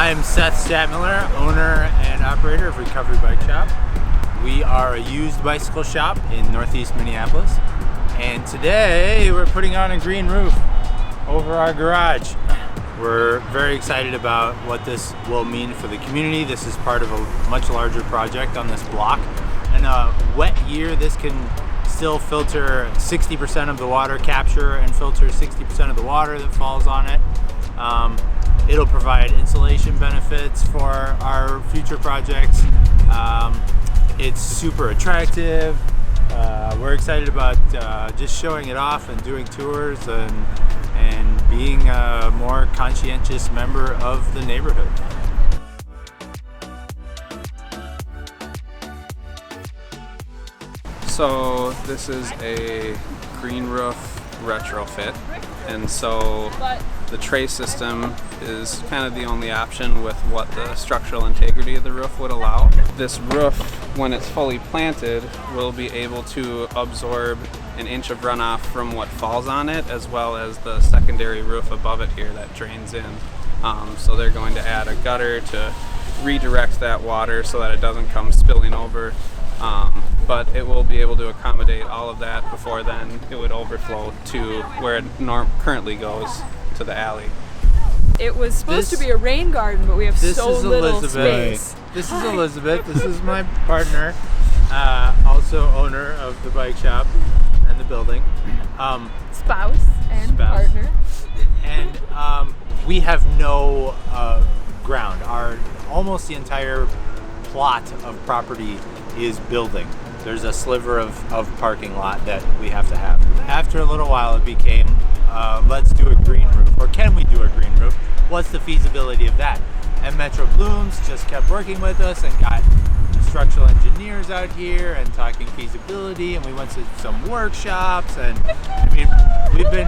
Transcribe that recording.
I'm Seth Statmiller, owner and operator of Recovery Bike Shop. We are a used bicycle shop in northeast Minneapolis, and today we're putting on a green roof over our garage. We're very excited about what this will mean for the community. This is part of a much larger project on this block. In a wet year, this can still filter 60% of the water, capture and filter 60% of the water that falls on it. It'll provide insulation benefits for our future projects. It's super attractive. We're excited about just showing it off and doing tours and being a more conscientious member of the neighborhood. So this is a green roof retrofit, and so the tray system is kind of the only option with what the structural integrity of the roof would allow. This roof, when it's fully planted, will be able to absorb an inch of runoff from what falls on it, as well as the secondary roof above it here that drains in. So they're going to add a gutter to redirect that water so that it doesn't come spilling over. But it will be able to accommodate all of that before then it would overflow to where it currently goes, to the alley. It was supposed to be a rain garden, but we have so little space. This is Elizabeth. This is my partner, also owner of the bike shop and the building. Spouse and partner. And we have no ground. Almost the entire plot of property is building. There's a sliver of parking lot that we have to have. After a little while it became, let's do a green roof, or can we do a green roof? What's the feasibility of that? And Metro Blooms just kept working with us and got structural engineers out here and talking feasibility, and we went to some workshops, and I mean, we've been